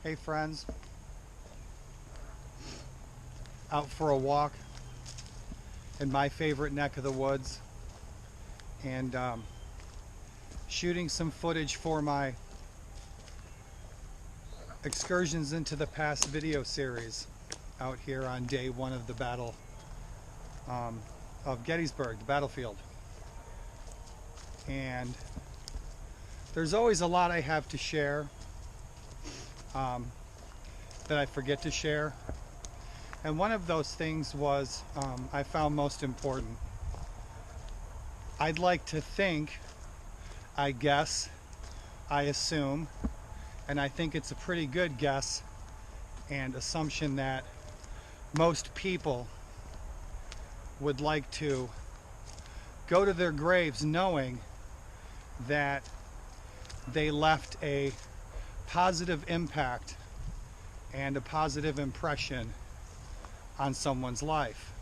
Hey friends, out for a walk in my favorite neck of the woods and shooting some footage for my excursions into the past video series out here on day one of the battle of Gettysburg, the battlefield. And there's always a lot I have to share that I forget to share. And one of those things was I found most important. I'd like to think, I guess, I assume, and I think it's a pretty good guess and assumption that most people would like to go to their graves knowing that they left a positive impact and a positive impression on someone's life.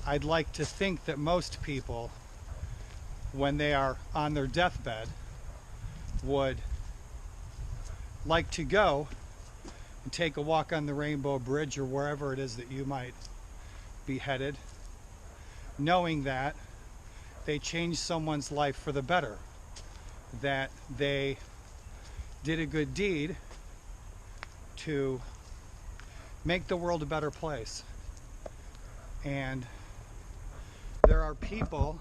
I'd like to think that most people, when they are on their deathbed, would like to go and take a walk on the Rainbow Bridge or wherever it is that you might be headed, knowing that they changed someone's life for the better, that they did a good deed to make the world a better place. And there are people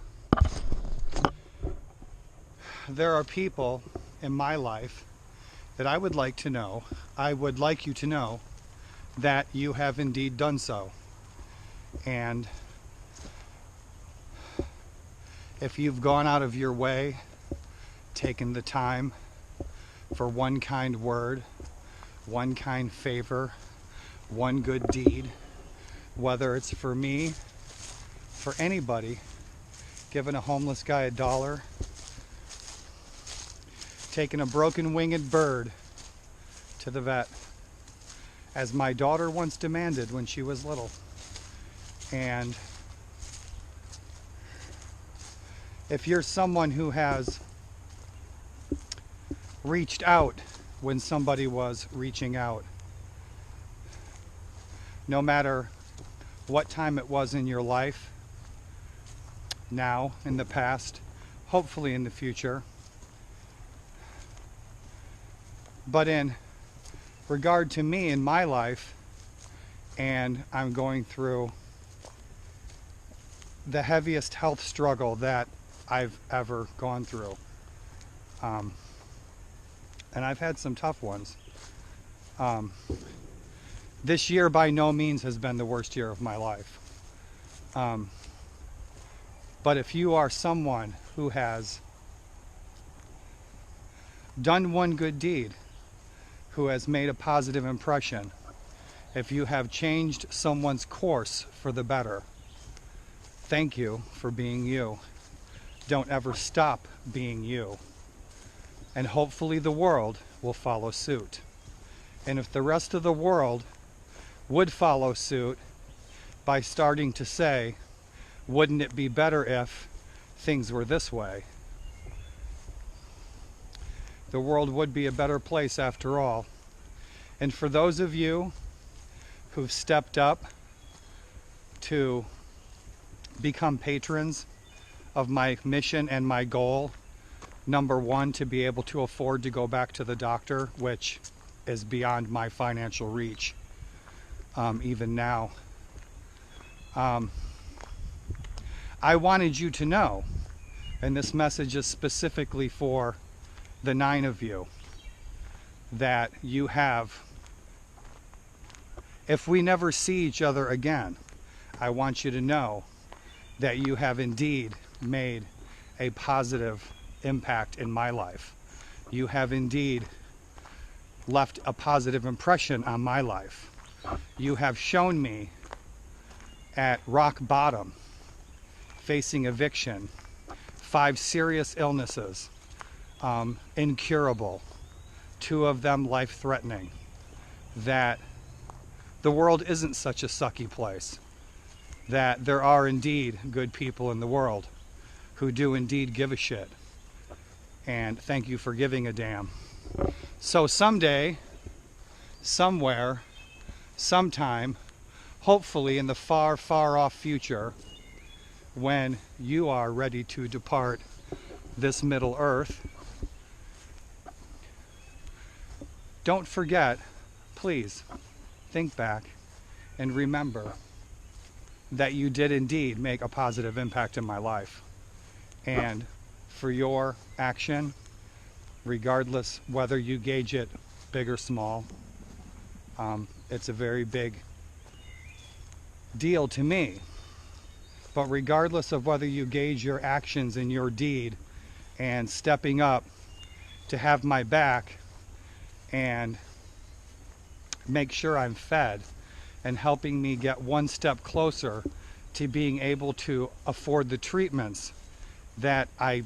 in my life that I would like to know, I would like you to know that you have indeed done so. And if you've gone out of your way, taken the time for one kind word, one kind favor, one good deed, whether it's for me, for anybody, giving a homeless guy $1, taking a broken winged bird to the vet, as my daughter once demanded when she was little. And if you're someone who has reached out when somebody was reaching out, no matter what time it was in your life, now, in the past, hopefully in the future, but in regard to me in my life, and I'm going through the heaviest health struggle that I've ever gone through. And I've had some tough ones. This year by no means has been the worst year of my life. But if you are someone who has done one good deed, who has made a positive impression, if you have changed someone's course for the better, thank you for being you. Don't ever stop being you. And hopefully the world will follow suit. And if the rest of the world would follow suit by starting to say, wouldn't it be better if things were this way? The world would be a better place after all. And for those of you who've stepped up to become patrons of my mission and my goal, number one, to be able to afford to go back to the doctor, which is beyond my financial reach, even now. I wanted you to know, and this message is specifically for the 9 of you, that you have, if we never see each other again, I want you to know that you have indeed made a positive impact in my life. You have indeed left a positive impression on my life. You have shown me at rock bottom, facing eviction, 5 serious illnesses, incurable, 2 of them life-threatening, that the world isn't such a sucky place, that there are indeed good people in the world who do indeed give a shit. And thank you for giving a damn. So someday somewhere, sometime, hopefully in the far, far off future, when you are ready to depart this Middle Earth, don't forget, please, think back and remember that you did indeed make a positive impact in my life. And for your action, regardless whether you gauge it big or small, it's a very big deal to me. But regardless of whether you gauge your actions and your deed and stepping up to have my back and make sure I'm fed and helping me get one step closer to being able to afford the treatments that I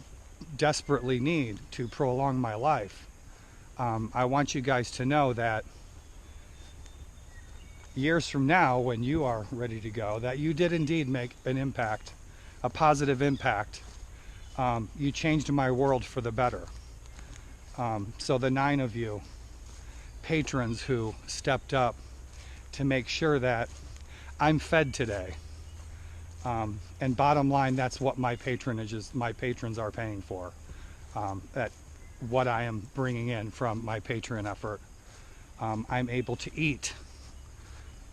desperately need to prolong my life. I want you guys to know that years from now, when you are ready to go, that you did indeed make an impact, a positive impact. You changed my world for the better. So the 9 of you patrons who stepped up to make sure that I'm fed today. And bottom line, that's what my patrons are paying for. That what I am bringing in from my Patreon effort. I'm able to eat.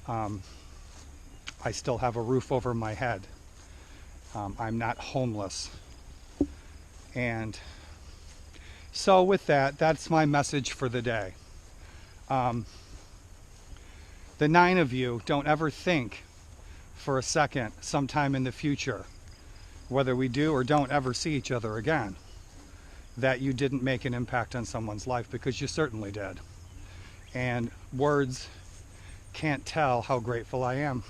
I still have a roof over my head. I'm not homeless. And so with that, that's my message for the day. The 9 of you, don't ever think for a second sometime in the future, whether we do or don't ever see each other again, that you didn't make an impact on someone's life, because you certainly did. And words can't tell how grateful I am.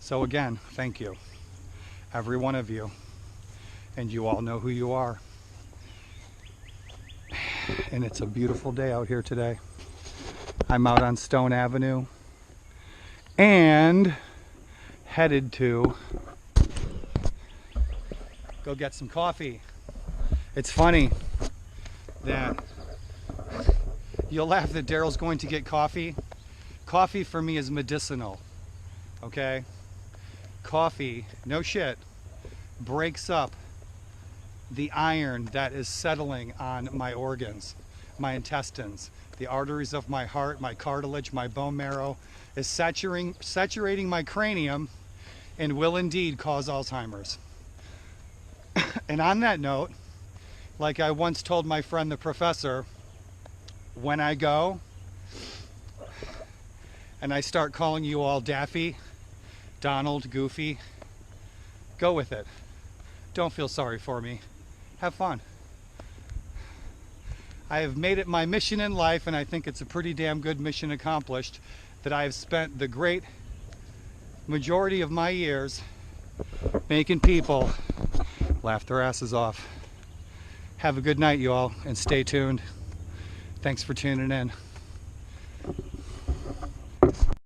So again, thank you, every one of you, and you all know who you are. And it's a beautiful day out here today. I'm out on Stone Avenue and headed to go get some coffee. It's funny that you'll laugh that Daryl's going to get coffee. Coffee for me is medicinal, okay? Coffee, no shit, breaks up the iron that is settling on my organs, my intestines, the arteries of my heart, my cartilage, my bone marrow, is saturating my cranium and will indeed cause Alzheimer's. And on that note, like I once told my friend the professor, when I go and I start calling you all Daffy, Donald, Goofy, go with it. Don't feel sorry for me. Have fun. I have made it my mission in life, and I think it's a pretty damn good mission accomplished, that I have spent the great majority of my years making people laugh their asses off. Have a good night, you all, and stay tuned. Thanks for tuning in.